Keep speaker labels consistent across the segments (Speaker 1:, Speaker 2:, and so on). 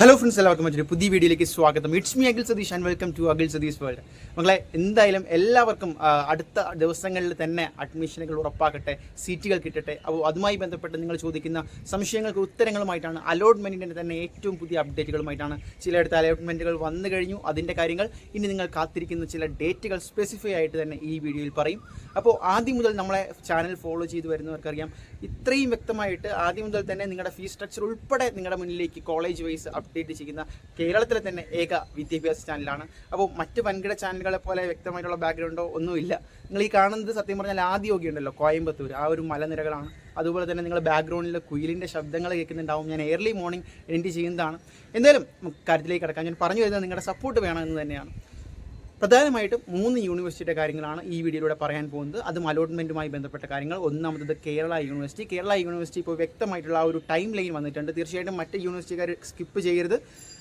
Speaker 1: Hello friends, എല്ലാവർക്കും മറ്റൊരു പുതിയ വീഡിയോയിലേക്ക് സ്വാഗതം. It's me Akhil Satheesh and welcome to Akhil Satheesh world. മക്കളെ, എന്തായാലും എല്ലാവർക്കും അടുത്ത ദിവസങ്ങളിൽ തന്നെ അഡ്മിഷനുകൾ ഉറപ്പാക്കട്ടെ, സീറ്റുകൾ കിട്ടട്ടെ. അപ്പോൾ അതുമായി ബന്ധപ്പെട്ട് നിങ്ങൾ ചോദിക്കുന്ന സംശയങ്ങൾക്ക് ഉത്തരങ്ങളുമായിട്ടാണ്, അലോട്ട്മെൻറ്റിൻ്റെ തന്നെ ഏറ്റവും പുതിയ അപ്ഡേറ്റുകളുമായിട്ടാണ്. ചിലയിടത്ത് അലോട്ട്മെൻറ്റുകൾ വന്നു കഴിഞ്ഞു, അതിൻ്റെ കാര്യങ്ങൾ ഇനി നിങ്ങൾ കാത്തിരിക്കുന്ന ചില ഡേറ്റുകൾ സ്പെസിഫൈ ആയിട്ട് തന്നെ ഈ വീഡിയോയിൽ പറയും. അപ്പോൾ ആദ്യം മുതൽ നമ്മളെ ചാനൽ ഫോളോ ചെയ്ത് വരുന്നവർക്കറിയാം, ഇത്രയും വ്യക്തമായിട്ട് ആദ്യം മുതൽ തന്നെ നിങ്ങളുടെ ഫീസ് സ്ട്രക്ചർ ഉൾപ്പെടെ നിങ്ങളുടെ മുന്നിലേക്ക് കോളേജ് വൈസ് അപ്ഡേറ്റ് ചെയ്യുന്ന കേരളത്തിലെ തന്നെ ഏക വിദ്യാഭ്യാസ ചാനലാണ്. അപ്പോൾ മറ്റ് വൻകിട ചാനലുകളെ പോലെ വ്യക്തമായിട്ടുള്ള ബാക്ക്ഗ്രൗണ്ടോ ഒന്നുമില്ല. നിങ്ങൾ ഈ കാണുന്നത് സത്യം പറഞ്ഞാൽ ആദ്യമൊക്കെ ഉണ്ടല്ലോ, കോയമ്പത്തൂർ ആ ഒരു മലനിരകളാണ്. അതുപോലെ തന്നെ നിങ്ങൾ ബാക്ക്ഗ്രൗണ്ടിൽ കുയിലിൻ്റെ ശബ്ദങ്ങൾ കേൾക്കുന്നുണ്ടാവും. ഞാൻ ഏർലി മോർണിംഗ് എഡിറ്റ് ചെയ്യുന്നതാണ്. എന്തായാലും കാര്യത്തിലേക്ക് കിടക്കാം. ഞാൻ പറഞ്ഞു വരുന്നത് നിങ്ങളുടെ സപ്പോർട്ട് വേണമെന്ന് തന്നെയാണ്. പ്രധാനമായിട്ടും 3 യൂണിവേഴ്സിറ്റിയുടെ കാര്യങ്ങളാണ് ഈ വീഡിയോയിലൂടെ പറയാൻ പോകുന്നത്. അതും അലോട്ട്മെൻറ്റുമായി ബന്ധപ്പെട്ട കാര്യങ്ങൾ. ഒന്നാമത്തത് കേരള യൂണിവേഴ്സിറ്റി. കേരള യൂണിവേഴ്സിറ്റി ഇപ്പോൾ വ്യക്തമായിട്ടുള്ള ഒരു ടൈം ലൈൻ വന്നിട്ടുണ്ട്. തീർച്ചയായിട്ടും മറ്റ് യൂണിവേഴ്സിറ്റിക്കാർ സ്കിപ്പ് ചെയ്യരുത്.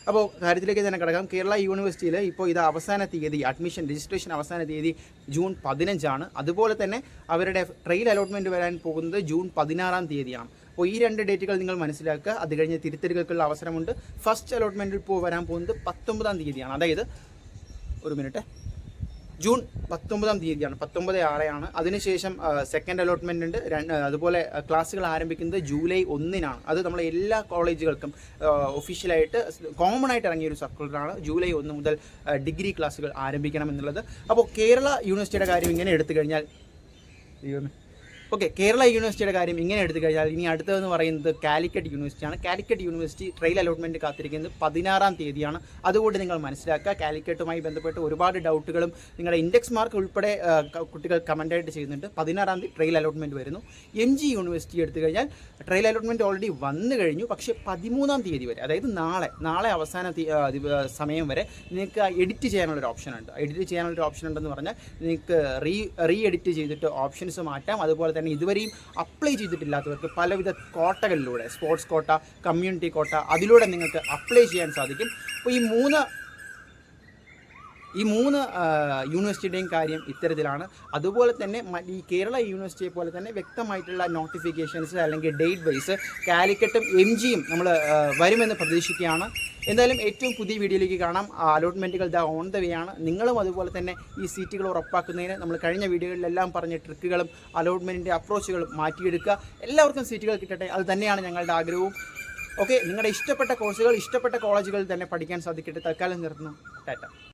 Speaker 1: അപ്പോൾ കാര്യത്തിലേക്ക് തന്നെ കിടക്കാം. കേരള യൂണിവേഴ്സിറ്റിയിൽ ഇപ്പോൾ ഇത് അവസാന തീയതി, അഡ്മിഷൻ രജിസ്ട്രേഷൻ അവസാന തീയതി ജൂൺ 15 അതുപോലെ തന്നെ അവരുടെ ട്രയൽ അലോട്ട്മെൻറ്റ് വരാൻ പോകുന്നത് ജൂൺ 16 തീയതിയാണ്. അപ്പോൾ ഈ 2 ഡേറ്റുകൾ നിങ്ങൾ മനസ്സിലാക്കുക. അത് കഴിഞ്ഞ് തിരുത്തലുകൾക്കുള്ള അവസരമുണ്ട്. ഫസ്റ്റ് അലോട്ട്മെൻറ്റ് ഇപ്പോൾ വരാൻ പോകുന്നത് 19 തീയതിയാണ്. അതായത് ഒരു മിനിറ്റ്, ജൂൺ 19 തീയതിയാണ്, 19/6 അതിനുശേഷം സെക്കൻഡ് അലോട്ട്മെൻ്റ് ഉണ്ട്. അതുപോലെ ക്ലാസ്സുകൾ ആരംഭിക്കുന്നത് ജൂലൈ 1 അത് നമ്മളെ എല്ലാ കോളേജുകൾക്കും ഒഫീഷ്യലായിട്ട് കോമൺ ആയിട്ട് ഇറങ്ങിയൊരു സർക്കുലറാണ്. ജൂലൈ 1 മുതൽ ഡിഗ്രി ക്ലാസ്സുകൾ ആരംഭിക്കണം എന്നുള്ളത്. അപ്പോൾ കേരള യൂണിവേഴ്സിറ്റിയുടെ കാര്യം ഇങ്ങനെ എടുത്തു കഴിഞ്ഞാൽ, കേരള യൂണിവേഴ്സിറ്റിയുടെ കാര്യം ഇങ്ങനെ എടുത്തു കഴിഞ്ഞാൽ ഇനി അടുത്തതെന്ന് പറയുന്നത് കാലിക്കറ്റ് യൂണിവേഴ്സിറ്റിയാണ്. കാലിക്കറ്റ് യൂണിവേഴ്സിറ്റി ട്രയൽ അലോട്ട്മെൻറ്റ് കാത്തിരിക്കുന്നത് 16 തീയതിയാണ്. അതുകൊണ്ട് നിങ്ങൾ മനസ്സിലാക്കുക, കാലിക്കറ്റുമായി ബന്ധപ്പെട്ട് ഒരുപാട് ഡൗട്ടുകളും നിങ്ങളുടെ ഇൻഡെക്സ് മാർക്ക് ഉൾപ്പെടെ കുട്ടികൾ കമൻ്റായിട്ട് ചെയ്യുന്നുണ്ട്. 16 തീയതി ട്രയൽ അലോട്ട്മെൻറ്റ് വരുന്നു. MG യൂണിവേഴ്സിറ്റി എടുത്തു കഴിഞ്ഞാൽ ട്രയൽ അലോട്ട്മെൻറ്റ് ഓൾറെഡി വന്നു കഴിഞ്ഞു. പക്ഷേ 13 തീയതി വരെ, അതായത് നാളെ അവസാന സമയം വരെ നിങ്ങൾക്ക് എഡിറ്റ് ചെയ്യാനുള്ളൊരു ഓപ്ഷൻ ഉണ്ട്. എഡിറ്റ് ചെയ്യാനുള്ളൊരു ഓപ്ഷൻ ഉണ്ടെന്ന് പറഞ്ഞാൽ നിങ്ങൾക്ക് റീ എഡിറ്റ് ചെയ്തിട്ട് ഓപ്ഷൻസ് മാറ്റാം. അതുപോലെ തന്നെ ഇതുവരെയും അപ്ലൈ ചെയ്തിട്ടില്ലാത്തവർക്ക് പലവിധ കോട്ടകളിലൂടെ, സ്പോർട്സ് കോട്ട, കമ്മ്യൂണിറ്റി കോട്ട, അതിലൂടെ നിങ്ങൾക്ക് അപ്ലൈ ചെയ്യാൻ സാധിക്കും. അപ്പോൾ ഈ മൂന്ന് യൂണിവേഴ്സിറ്റിയുടെയും കാര്യം ഇത്തരത്തിലാണ്. അതുപോലെ തന്നെ ഈ കേരള യൂണിവേഴ്സിറ്റിയെ പോലെ തന്നെ വ്യക്തമായിട്ടുള്ള നോട്ടിഫിക്കേഷൻസ് അല്ലെങ്കിൽ ഡേറ്റ് വൈസ് കാലിക്കറ്റും MGയും നമ്മൾ വരുമെന്ന് പ്രതീക്ഷിക്കുകയാണ്. എന്തായാലും ഏറ്റവും പുതിയ വീഡിയോയിലേക്ക് കാണാം. അലോട്ട്മെൻറ്റുകൾ ഓൺ ദ വേ ആണ്. നിങ്ങളും അതുപോലെ തന്നെ ഈ സീറ്റുകൾ ഉറപ്പാക്കുന്നതിന് നമ്മൾ കഴിഞ്ഞ വീഡിയോകളിലെല്ലാം പറഞ്ഞ ട്രിക്കുകളും അലോട്ട്മെൻറ്റിൻ്റെ അപ്രോച്ചുകളും മാറ്റിയെടുക്കുക. എല്ലാവർക്കും സീറ്റുകൾ കിട്ടട്ടെ, അത് തന്നെയാണ് ഞങ്ങളുടെ ആഗ്രഹവും. നിങ്ങളുടെ ഇഷ്ടപ്പെട്ട കോഴ്സുകൾ ഇഷ്ടപ്പെട്ട കോളേജുകളിൽ തന്നെ പഠിക്കാൻ സാധിക്കട്ടെ. തൽക്കാലം നിർത്തുന്നു. ടാറ്റ.